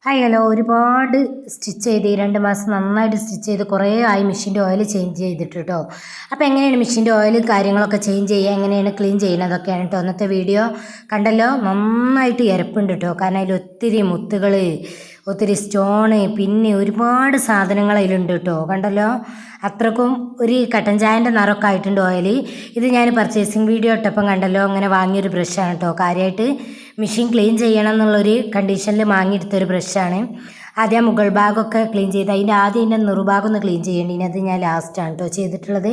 Hi hello ഒരുപാട് stitch ചെയ്ത് ഈ 2 മാസം നന്നായിട്ട് സ്റ്റിച്ച് ചെയ്ത് കുറേ ആയി മെഷീൻ്റെ ഓയിൽ ചേഞ്ച് ചെയ്തിട്ട് കേട്ടോ. അപ്പോൾ എങ്ങനെയാണ് മെഷീൻ്റെ ഓയിൽ കാര്യങ്ങളൊക്കെ ചേഞ്ച് ചെയ്യുക, എങ്ങനെയാണ് ക്ലീൻ ചെയ്യുന്നതൊക്കെയാണ് കേട്ടോ അന്നത്തെ വീഡിയോ. കണ്ടല്ലോ, നന്നായിട്ട് ഇരപ്പുണ്ട് കേട്ടോ. കാരണം അതിൽ ഒത്തിരി മുത്തുകൾ, ഒത്തിരി സ്റ്റോണ്, പിന്നെ ഒരുപാട് സാധനങ്ങൾ അതിലുണ്ട് കേട്ടോ. കണ്ടല്ലോ, അത്രക്കും ഒരു കട്ടൻ ചായൻ്റെ നിറമൊക്കെ ആയിട്ടുണ്ട് ഓയിൽ. ഇത് ഞാൻ പർച്ചേസിങ് വീഡിയോ ഇട്ടപ്പം കണ്ടല്ലോ, അങ്ങനെ വാങ്ങിയൊരു ബ്രഷാണ് കേട്ടോ. കാര്യമായിട്ട് മെഷീൻ ക്ലീൻ ചെയ്യണം എന്നുള്ളൊരു കണ്ടീഷനിൽ വാങ്ങിയെടുത്തൊരു ബ്രഷാണ്. ആദ്യം മുകൾ ഭാഗമൊക്കെ ക്ലീൻ ചെയ്ത് ആദ്യം ഇതിൻ്റെ നെറുഭാഗം ഒന്ന് ക്ലീൻ ചെയ്യേണ്ടി, അത് ഞാൻ ലാസ്റ്റാണ് കേട്ടോ ചെയ്തിട്ടുള്ളത്.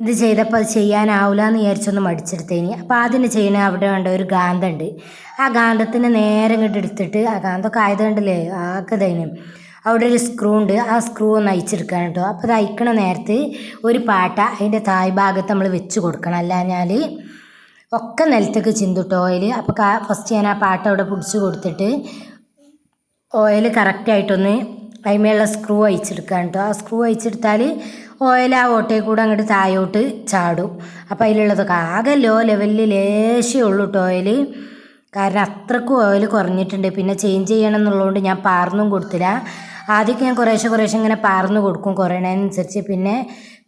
ഇത് ചെയ്തപ്പോൾ അത് ചെയ്യാനാവില്ല എന്ന് വിചാരിച്ചൊന്ന് മടിച്ചെടുത്തേനി. അപ്പോൾ ആദ്യം ചെയ്യണ അവിടെ വേണ്ട ഒരു ഗാന്ധമുണ്ട്. ആ ഗാന്ധത്തിന് നേരെ ഇങ്ങോട്ട് എടുത്തിട്ട്, ആ ഗാന്ധമൊക്കെ ആയതുകൊണ്ടല്ലേ ആക്കതേനും, അവിടെ ഒരു സ്ക്രൂ ഉണ്ട്. ആ സ്ക്രൂ ഒന്ന് അയച്ചെടുക്കണം കേട്ടോ. അപ്പോൾ അത് അയക്കണ നേരത്ത് ഒരു പാട്ട അതിൻ്റെ തായ് ഭാഗത്ത് നമ്മൾ വെച്ച് കൊടുക്കണം, അല്ലാഞ്ഞാൽ ഒക്കെ നിലത്തേക്ക് ചിന്തിട്ട് ഓയിൽ. അപ്പോൾ ഫസ്റ്റ് ഞാൻ ആ പാട്ട അവിടെ പിടിച്ച് കൊടുത്തിട്ട് ഓയിൽ കറക്റ്റായിട്ടൊന്ന് അതിന്മേലുള്ള സ്ക്രൂ അയച്ചെടുക്കാൻ കേട്ടോ. ആ സ്ക്രൂ അയച്ചെടുത്താൽ ഓയിൽ ആ ഓട്ടയിൽ കൂടെ അങ്ങോട്ട് താഴോട്ട് ചാടും. അപ്പോൾ അതിലുള്ളതൊക്കെ ആകെ ലോ ലെവലിൽ ലേശമേ ഉള്ളൂ കേട്ടോ ഓയിൽ. കാരണം അത്രക്കും ഓയിൽ കുറഞ്ഞിട്ടുണ്ട്. പിന്നെ ചേഞ്ച് ചെയ്യണം എന്നുള്ളതുകൊണ്ട് ഞാൻ പാർന്നും കൊടുത്തില്ല. ആദ്യമൊക്കെ ഞാൻ കുറേശ്ശെ ഇങ്ങനെ പാർന്ന് കൊടുക്കും കുറയണതിനനുസരിച്ച്. പിന്നെ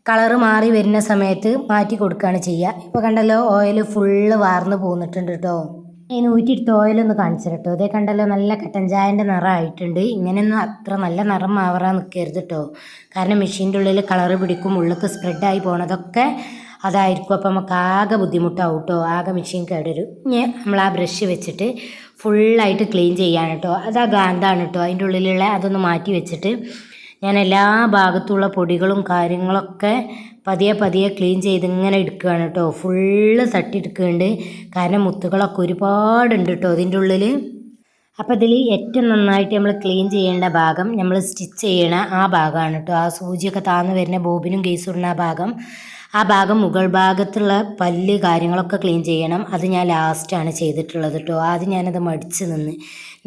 കളറ് മാറി വരുന്ന സമയത്ത് മാറ്റി കൊടുക്കുകയാണ് ചെയ്യുക. ഇപ്പോൾ കണ്ടല്ലോ, ഓയിൽ ഫുള്ള് വാർന്ന് പോന്നിട്ടുണ്ട് കേട്ടോ. ഇനി ഊറ്റിയെടുത്ത് ഓയിലൊന്ന് കാണിച്ചു കേട്ടോ. അതേ കണ്ടല്ലോ, നല്ല കട്ടൻ ചായൻ്റെ നിറമായിട്ടുണ്ട്. ഇങ്ങനെയൊന്നും അത്ര നല്ല നിറം മാറാൻ നിൽക്കരുത് കേട്ടോ. കാരണം മെഷീൻ്റെ ഉള്ളിൽ കളറ് പിടിക്കും, ഉള്ളിലേക്ക് സ്പ്രെഡായി പോണതൊക്കെ അതായിരിക്കും. അപ്പം നമുക്ക് ആകെ ബുദ്ധിമുട്ടാവും കേട്ടോ, ആകെ മെഷീൻ കേടരും. ഇനി നമ്മൾ ആ ബ്രഷ് വെച്ചിട്ട് ഫുള്ളായിട്ട് ക്ലീൻ ചെയ്യാൻ കേട്ടോ. അത് ആ ഗാന്ധാണ് കേട്ടോ. അതിൻ്റെ ഉള്ളിലുള്ള അതൊന്ന് മാറ്റി വെച്ചിട്ട് ഞാൻ എല്ലാ ഭാഗത്തുള്ള പൊടികളും കാര്യങ്ങളൊക്കെ പതിയെ ക്ലീൻ ചെയ്ത് ഇങ്ങനെ എടുക്കുകയാണ് കേട്ടോ. ഫുള്ള് തട്ടിയെടുക്കുന്നുണ്ട്. കാരണം മുത്തുകളൊക്കെ ഒരുപാടുണ്ട് കേട്ടോ അതിൻ്റെ ഉള്ളിൽ. അപ്പോൾ ഇതിൽ ഏറ്റവും നന്നായിട്ട് നമ്മൾ ക്ലീൻ ചെയ്യേണ്ട ഭാഗം നമ്മൾ സ്റ്റിച്ച് ചെയ്യണ ആ ഭാഗമാണ് കേട്ടോ. ആ സൂചിയൊക്കെ താന്ന് വരുന്ന ബോബിനും കേസും ആ ഭാഗം മുകൾ ഭാഗത്തുള്ള പല്ല് കാര്യങ്ങളൊക്കെ ക്ലീൻ ചെയ്യണം. അത് ഞാൻ ലാസ്റ്റാണ് ചെയ്തിട്ടുള്ളത് കേട്ടോ. ആദ്യം ഞാനത് മടിച്ച് നിന്ന്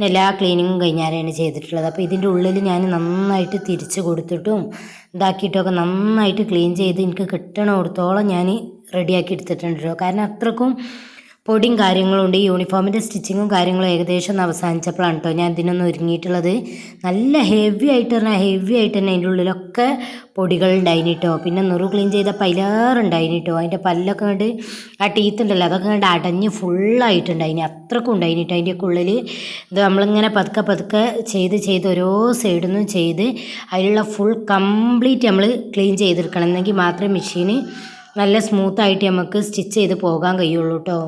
എല്ലാ ക്ലീനിങ്ങും കഴിഞ്ഞാലാണ് ചെയ്തിട്ടുള്ളത്. അപ്പോൾ ഇതിൻ്റെ ഉള്ളിൽ ഞാൻ നന്നായിട്ട് തിരിച്ച് കൊടുത്തിട്ടും ഇതാക്കിയിട്ടൊക്കെ നന്നായിട്ട് ക്ലീൻ ചെയ്ത് എനിക്ക് കിട്ടണോടത്തോളം ഞാൻ റെഡിയാക്കി എടുത്തിട്ടുണ്ട് കേട്ടോ. കാരണം അത്രക്കും പൊടിയും കാര്യങ്ങളും ഉണ്ട്. ഈ യൂണിഫോമിൻ്റെ സ്റ്റിച്ചിങ്ങും കാര്യങ്ങളും ഏകദേശം ഒന്ന് അവസാനിച്ചപ്പോഴാണ് കേട്ടോ ഞാൻ ഇതിനൊന്ന് ഒരുങ്ങിയിട്ടുള്ളത്. നല്ല ഹെവി ആയിട്ട് തന്നെ അതിൻ്റെ ഉള്ളിലൊക്കെ പൊടികളുണ്ടായിന് കേട്ടോ. പിന്നെ നെറു ക്ലീൻ ചെയ്തപ്പോൾ അതിലേറുണ്ടായിന് കേട്ടോ. അതിൻ്റെ പല്ലൊക്കെ കണ്ട് ആ ടീത്ത് ഉണ്ടല്ലോ അതൊക്കെ കണ്ട് അടഞ്ഞ് ഫുള്ളായിട്ടുണ്ടായിന്, അത്രക്കും ഉണ്ടായിന് കേട്ടോ. അതിൻ്റെയൊക്കെ ഉള്ളിൽ ഇത് നമ്മളിങ്ങനെ പതുക്കെ ചെയ്ത് ഓരോ സൈഡിൽ നിന്നും ചെയ്ത് അതിലുള്ള ഫുൾ കംപ്ലീറ്റ് നമ്മൾ ക്ലീൻ ചെയ്തെടുക്കണം. എന്നെങ്കിൽ മാത്രമേ മെഷീന് നല്ല സ്മൂത്തായിട്ട് നമുക്ക് സ്റ്റിച്ച് ചെയ്ത് പോകാൻ കഴിയുള്ളൂ കേട്ടോ.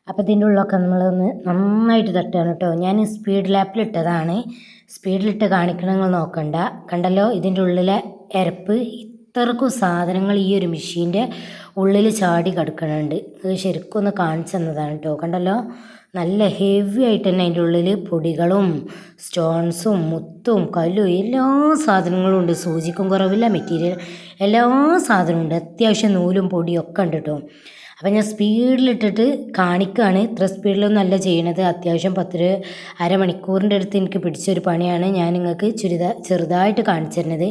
അപ്പോൾ ഇതിൻ്റെ ഉള്ളൊക്കെ നമ്മളൊന്ന് നന്നായിട്ട് തട്ടുകയാണ് കേട്ടോ. ഞാൻ സ്പീഡ് ലാപ്പിലിട്ടതാണ്, സ്പീഡിലിട്ട് കാണിക്കണം, നിങ്ങൾ നോക്കണ്ട. കണ്ടല്ലോ, ഇതിൻ്റെ ഉള്ളിലെ എരപ്പ് ഇത്രക്കും സാധനങ്ങൾ ഈ ഒരു മെഷീൻ്റെ ഉള്ളിൽ ചാടി കിടക്കണുണ്ട്. ഇത് ശരിക്കും ഒന്ന് കാണിച്ചു തന്നതാണ് കേട്ടോ. കണ്ടല്ലോ, നല്ല ഹെവി ആയിട്ട് തന്നെ അതിൻ്റെ ഉള്ളിൽ പൊടികളും സ്റ്റോൺസും മുത്തും കല്ലും എല്ലാ സാധനങ്ങളും ഉണ്ട്. സൂചിക്കും കുറവില്ല, മെറ്റീരിയൽ എല്ലാ സാധനവും ഉണ്ട്. അത്യാവശ്യം നൂലും പൊടിയും ഒക്കെ ഉണ്ട് കേട്ടോ. അപ്പം ഞാൻ സ്പീഡിലിട്ടിട്ട് കാണിക്കുകയാണ്. ഇത്ര സ്പീഡിലൊന്നും അല്ല ചെയ്യണത്. അത്യാവശ്യം അരമണിക്കൂറിൻ്റെ അടുത്ത് എനിക്ക് പിടിച്ചൊരു പണിയാണ് ഞാൻ നിങ്ങൾക്ക് ചെറുതായിട്ട് കാണിച്ചു തരുന്നത്.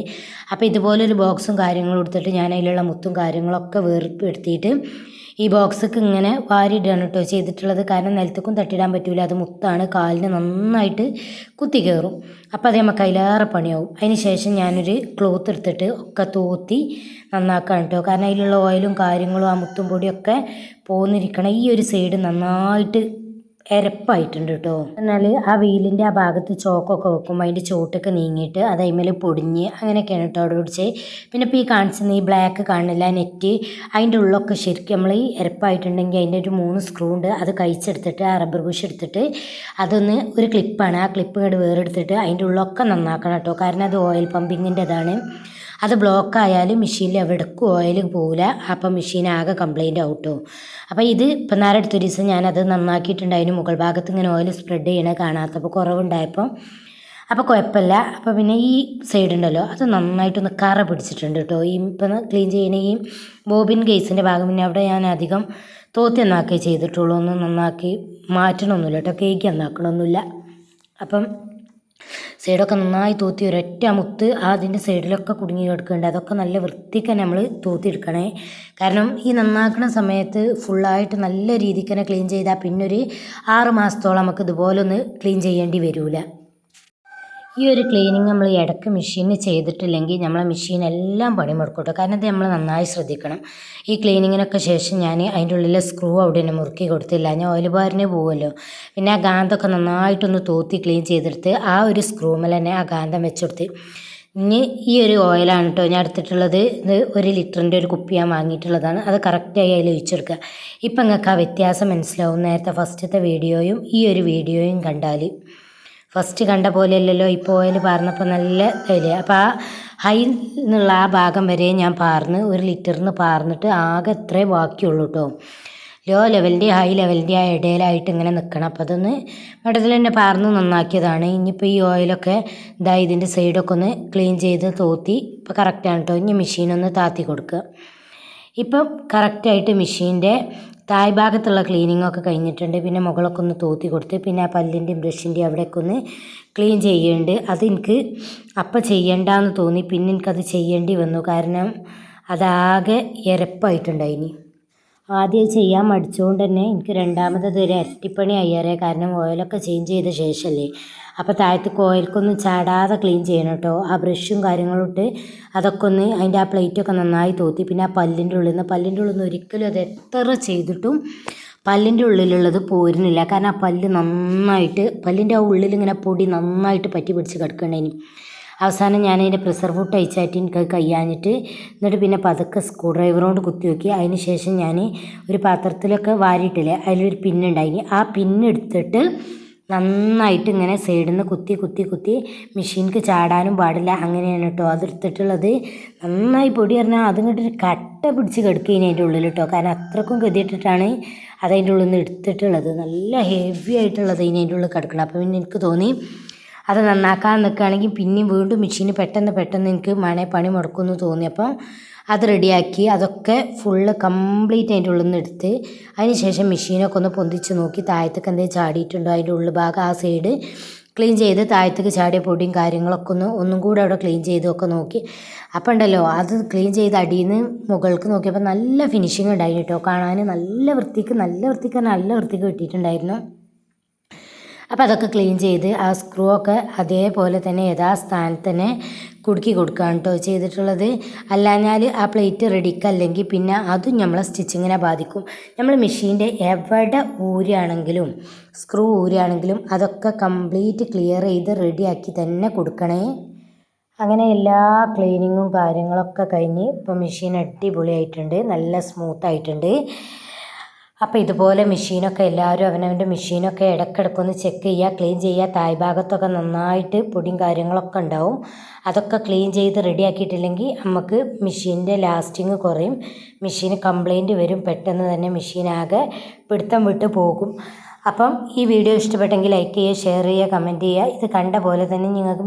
അപ്പോൾ ഇതുപോലൊരു ബോക്സും കാര്യങ്ങളും എടുത്തിട്ട് ഞാൻ അതിലുള്ള മുത്തും കാര്യങ്ങളൊക്കെ വേർപ്പെടുത്തിയിട്ട് ഈ ബോക്സൊക്കെ ഇങ്ങനെ വാരിയിടുകയാണ് കേട്ടോ ചെയ്തിട്ടുള്ളത്. കാരണം നിലത്തേക്കും തട്ടിയിടാൻ പറ്റില്ല, അത് മുത്താണ്, കാലിന് നന്നായിട്ട് കുത്തി കയറും. അപ്പോൾ അത് നമുക്ക് അതിലേറെ പണിയാവും. അതിന് ശേഷം ഞാനൊരു ക്ലോത്ത് എടുത്തിട്ട് ഒക്കെ തോത്തി നന്നാക്കാൻ കേട്ടോ. കാരണം അതിലുള്ള ഓയിലും കാര്യങ്ങളും ആ മുത്തും പൊടിയൊക്കെ പോന്നിരിക്കണം. ഈ ഒരു സൈഡ് നന്നായിട്ട് എരപ്പായിട്ടുണ്ട് കേട്ടോ. എന്നാൽ ആ വീലിൻ്റെ ആ ഭാഗത്ത് ചോക്കൊക്കെ വെക്കുമ്പോൾ അതിൻ്റെ ചോട്ടൊക്കെ നീങ്ങിയിട്ട് അത് അതിന്മേൽ പൊടിഞ്ഞ് അങ്ങനെയൊക്കെയാണ് കേട്ടോ അവിടെ പിടിച്ച്. പിന്നെ ഇപ്പോൾ ഈ കാണിച്ചുന്ന ഈ ബ്ലാക്ക് കാണില്ല നെറ്റ്, അതിൻ്റെ ഉള്ളൊക്കെ ശരിക്കും നമ്മൾ ഈ എരപ്പായിട്ടുണ്ടെങ്കിൽ അതിൻ്റെ ഒരു 3 സ്ക്രൂ ഉണ്ട്. അത് കഴിച്ചെടുത്തിട്ട് ആ റബ്ബർ ബുഷ് എടുത്തിട്ട് അതൊന്ന് ഒരു ക്ലിപ്പാണ്, ആ ക്ലിപ്പ് ഇങ്ങോട്ട് വേറെടുത്തിട്ട് അതിൻ്റെ ഉള്ളൊക്കെ നന്നാക്കണം കേട്ടോ. കാരണം അത് ഓയിൽ പമ്പിങ്ങിൻ്റെതാണ്. അത് ബ്ലോക്ക് ആയാലും മെഷീനിൽ എവിടേക്കും ഓയിൽ പോവില്ല. അപ്പം മെഷീൻ ആകെ കംപ്ലൈൻറ്റ് ആവും കേട്ടോ. അപ്പോൾ ഇത് ഇപ്പം നേരെ അടുത്തൊരു ദിവസം ഞാനത് നന്നാക്കിയിട്ടുണ്ട്. അതിന് മുകൾ ഭാഗത്ത് ഇങ്ങനെ ഓയിൽ സ്പ്രെഡ് ചെയ്യണേ കാണാത്തപ്പോൾ കുറവുണ്ടായപ്പോൾ അപ്പോൾ കുഴപ്പമില്ല. അപ്പോൾ പിന്നെ ഈ സൈഡ് ഉണ്ടല്ലോ അത് നന്നായിട്ടൊന്ന് കറ പിടിച്ചിട്ടുണ്ട് കേട്ടോ. ഈ ഇപ്പം ക്ലീൻ ചെയ്യണ ഈ ബോബിൻ കേസിൻ്റെ ഭാഗം പിന്നെ അവിടെ ഞാൻ അധികം തോത്തി നന്നാക്കി ചെയ്തിട്ടുള്ളൂ. ഒന്നും നന്നാക്കി മാറ്റണമൊന്നുമില്ല കേട്ടോ, കേക്ക് നന്നാക്കണമൊന്നുമില്ല. അപ്പം സൈഡൊക്കെ നന്നായി തൂത്തി ഒരൊറ്റ മുത്ത് അതിൻ്റെ സൈഡിലൊക്കെ കുടുങ്ങി കിടക്കുന്നുണ്ട്. അതൊക്കെ നല്ല വൃത്തിക്ക് തന്നെ നമ്മൾ തൂത്തിയെടുക്കണേ. കാരണം ഈ നന്നാക്കുന്ന സമയത്ത് ഫുള്ളായിട്ട് നല്ല രീതിക്ക് തന്നെ ക്ലീൻ ചെയ്താൽ പിന്നെ ഒരു 6 മാസത്തോളം നമുക്ക് ഇതുപോലെ ഒന്ന് ക്ലീൻ ചെയ്യേണ്ടി വരില്ല. ഈ ഒരു ക്ലീനിങ് നമ്മൾ ഇടയ്ക്ക് മെഷീനിൽ ചെയ്തിട്ടില്ലെങ്കിൽ നമ്മളെ മെഷീൻ എല്ലാം പണി മുടക്കും കേട്ടോ. കാരണം ഇത് നമ്മൾ നന്നായി ശ്രദ്ധിക്കണം. ഈ ക്ലീനിങ്ങിനൊക്കെ ശേഷം ഞാൻ അതിൻ്റെ ഉള്ളിലെ സ്ക്രൂ അവിടെ തന്നെ മുറുക്കി കൊടുത്തില്ല, ഞാൻ ഓയിൽ ബാറിന് പോകുമല്ലോ. പിന്നെ ആ ഗാന്ധമൊക്കെ നന്നായിട്ടൊന്ന് തോത്തി ക്ലീൻ ചെയ്തെടുത്ത് ആ ഒരു സ്ക്രൂമേൽ തന്നെ ആ ഗാന്ധം വെച്ചെടുത്ത്. ഇനി ഈ ഒരു ഓയിലാണ് കേട്ടോ ഞാൻ എടുത്തിട്ടുള്ളത്. ഇത് 1 ലിറ്ററിൻ്റെ ഒരു കുപ്പി ഞാൻ വാങ്ങിയിട്ടുള്ളതാണ്. അത് കറക്റ്റായി അതിൽ ഒഴിച്ചെടുക്കുക. ഇപ്പം നിങ്ങൾക്ക് ആ വ്യത്യാസം മനസ്സിലാവും നേരത്തെ ഫസ്റ്റത്തെ വീഡിയോയും ഈ ഒരു വീഡിയോയും കണ്ടാൽ. ഫസ്റ്റ് കണ്ട പോലെയല്ലല്ലോ ഇപ്പോൾ ഓയിൽ പാർന്നപ്പോൾ നല്ല ഇതല്ലേ. അപ്പോൾ ആ ഹൈ എന്നുള്ള ആ ഭാഗം വരെ ഞാൻ പാർന്ന് 1 ലിറ്ററിന് പാർന്നിട്ട് ആകെ ഇത്രേ ബാക്കിയുള്ളൂ കേട്ടോ. ലോ ലെവലിൻ്റെ ഹൈ ലെവലിൻ്റെ ആ ഇടയിലായിട്ട് ഇങ്ങനെ നിൽക്കണം. അപ്പോൾ അതൊന്ന് വെള്ളത്തിൽ തന്നെ പാർന്ന് നന്നാക്കിയതാണ്. ഇനിയിപ്പോൾ ഈ ഓയിലൊക്കെ ഇതാ ഇതിൻ്റെ സൈഡൊക്കെ ഒന്ന് ക്ലീൻ ചെയ്ത് തോത്തി ഇപ്പോൾ കറക്റ്റാണ് കേട്ടോ. ഇനി മെഷീനൊന്ന് താത്തി കൊടുക്കുക. ഇപ്പം കറക്റ്റായിട്ട് മെഷീൻ്റെ താഴ്ഭാഗത്തുള്ള ക്ലീനിങ്ങൊക്കെ കഴിഞ്ഞിട്ടുണ്ട്. പിന്നെ മുകളൊക്കെ ഒന്ന് തോത്തി കൊടുത്ത് പിന്നെ ആ പല്ലിൻ്റെയും ബ്രഷിൻ്റെയും അവിടെയൊക്കെ ഒന്ന് ക്ലീൻ ചെയ്യുന്നുണ്ട്. അതെനിക്ക് അപ്പം ചെയ്യണ്ടെന്ന് തോന്നി, പിന്നെ എനിക്കത് ചെയ്യേണ്ടി വന്നു. കാരണം അതാകെ എരപ്പായിട്ടുണ്ടായിനി. ആദ്യം ചെയ്യാൻ മടിച്ചുകൊണ്ട് തന്നെ എനിക്ക് രണ്ടാമത് ഒരു ഇരട്ടിപ്പണി അയ്യാറേ. കാരണം ഓയിലൊക്കെ ചേഞ്ച് ചെയ്ത ശേഷമല്ലേ. അപ്പോൾ താഴത്തേക്ക് ഓയിൽക്കൊന്നും ചാടാതെ ക്ലീൻ ചെയ്യണം കേട്ടോ. ആ ബ്രഷും കാര്യങ്ങളും ഇട്ട് അതൊക്കെ ഒന്ന് അതിൻ്റെ ആ പ്ലേറ്റൊക്കെ നന്നായി തോത്തി. പിന്നെ ആ പല്ലിൻ്റെ ഉള്ളിൽ നിന്ന് ഒരിക്കലും അത് എത്ര ചെയ്തിട്ടും പല്ലിൻ്റെ ഉള്ളിലുള്ളത് പോരുന്നില്ല. കാരണം ആ പല്ല് നന്നായിട്ട് പല്ലിൻ്റെ ആ ഉള്ളിലിങ്ങനെ പൊടി നന്നായിട്ട് പറ്റി പിടിച്ച് കിടക്കണ്ടേനി. അവസാനം ഞാൻ അതിൻ്റെ പ്രിസർവൂട്ട് അയച്ചായിട്ട് എനിക്ക് കഴിയാഞ്ഞിട്ട് എന്നിട്ട് പിന്നെ പതുക്കെ സ്ക്രൂ ഡ്രൈവർ കൊണ്ട് കുത്തി നോക്കി. അതിന് ശേഷം ഞാൻ ഒരു പാത്രത്തിലൊക്കെ വാരിയിട്ടില്ലേ, അതിലൊരു പിന്നുണ്ടായിനി. ആ പിന്നെടുത്തിട്ട് നന്നായിട്ട് ഇങ്ങനെ സൈഡിൽ നിന്ന് കുത്തി മെഷീനിക്ക് ചാടാനും പാടില്ല. അങ്ങനെയാണ് കേട്ടോ അതെടുത്തിട്ടുള്ളത്. നന്നായി പൊടി പറഞ്ഞാൽ അതിങ്ങോട്ടൊരു കട്ട പിടിച്ച് കിടക്കുകയാണ് അതിൻ്റെ ഉള്ളിൽ കേട്ടോ. കാരണം അത്രക്കും ഗതിയിട്ടിട്ടാണ് അതതിൻ്റെ ഉള്ളിൽ നിന്ന് എടുത്തിട്ടുള്ളത്. നല്ല ഹെവി ആയിട്ടുള്ളത് അതിൻ്റെ ഉള്ളിൽ കിടക്കണം. അപ്പോൾ പിന്നെ എനിക്ക് തോന്നി അത് നന്നാക്കാൻ നിൽക്കുകയാണെങ്കിൽ പിന്നെയും വീണ്ടും മെഷീന് പെട്ടെന്ന് എനിക്ക് പണി മുടക്കുമെന്ന് തോന്നി. അപ്പം അത് റെഡിയാക്കി അതൊക്കെ ഫുള്ള് കംപ്ലീറ്റ് അതിൻ്റെ ഉള്ളിൽ നിന്ന് എടുത്ത് അതിന് ശേഷം മെഷീനൊക്കെ ഒന്ന് പൊന്തിച്ച് നോക്കി താഴത്തേക്ക് എന്തെങ്കിലും ചാടിയിട്ടുണ്ടോ അതിൻ്റെ ഉള്ളിൽ ഭാഗം ആ സൈഡ് ക്ലീൻ ചെയ്ത് താഴത്തേക്ക് ചാടിയ പൊടിയും കാര്യങ്ങളൊക്കെ ഒന്നും കൂടെ അവിടെ ക്ലീൻ ചെയ്തൊക്കെ നോക്കി. അപ്പം ഉണ്ടല്ലോ അത് ക്ലീൻ ചെയ്ത് അടിയിൽ നിന്ന് മുകൾക്ക് നോക്കിയപ്പോൾ നല്ല ഫിനിഷിങ് ഉണ്ടായിരുന്നു കേട്ടോ. കാണാൻ നല്ല വൃത്തിക്ക് കിട്ടിയിട്ടുണ്ടായിരുന്നു. അപ്പോൾ അതൊക്കെ ക്ലീൻ ചെയ്ത് ആ സ്ക്രൂ ഒക്കെ അതേപോലെ തന്നെ യഥാസ്ഥാനത്ത് തന്നെ കുടുക്കി കൊടുക്കുകയാണ് കേട്ടോ ചെയ്തിട്ടുള്ളത്. അല്ലാഞ്ഞാൽ ആ പ്ലേറ്റ് റെഡിക്കല്ലെങ്കിൽ പിന്നെ അതും നമ്മളെ സ്റ്റിച്ചിങ്ങിനെ ബാധിക്കും. നമ്മൾ മെഷീൻ്റെ എവിടെ ഊരുകയാണെങ്കിലും സ്ക്രൂ ഊരുകയാണെങ്കിലും അതൊക്കെ കംപ്ലീറ്റ് ക്ലിയർ ചെയ്ത് റെഡിയാക്കി തന്നെ കൊടുക്കണേ. അങ്ങനെ എല്ലാ ക്ലീനിങ്ങും കാര്യങ്ങളൊക്കെ കഴിഞ്ഞ് ഇപ്പോൾ മെഷീൻ അടിപൊളിയായിട്ടുണ്ട്, നല്ല സ്മൂത്തായിട്ടുണ്ട്. അപ്പോൾ ഇതുപോലെ മെഷീനൊക്കെ എല്ലാവരും അവനവൻ്റെ മെഷീനൊക്കെ ഇടയ്ക്കിടയ്ക്കൊന്ന് ചെക്ക് ചെയ്യുക, ക്ലീൻ ചെയ്യുക. താഴ്ഭാഗത്തൊക്കെ നന്നായിട്ട് പൊടിയും കാര്യങ്ങളൊക്കെ ഉണ്ടാവും. അതൊക്കെ ക്ലീൻ ചെയ്ത് റെഡിയാക്കിയിട്ടില്ലെങ്കിൽ നമുക്ക് മെഷീൻ്റെ ലാസ്റ്റിങ് കുറയും, മെഷീന് കംപ്ലൈൻറ്റ് വരും, പെട്ടെന്ന് തന്നെ മെഷീനാകെ പിടുത്തം വിട്ട് പോകും. അപ്പം ഈ വീഡിയോ ഇഷ്ടപ്പെട്ടെങ്കിൽ ലൈക്ക് ചെയ്യുക, ഷെയർ ചെയ്യുക, കമൻറ്റ് ചെയ്യുക. ഇത് കണ്ട പോലെ തന്നെ നിങ്ങൾക്ക്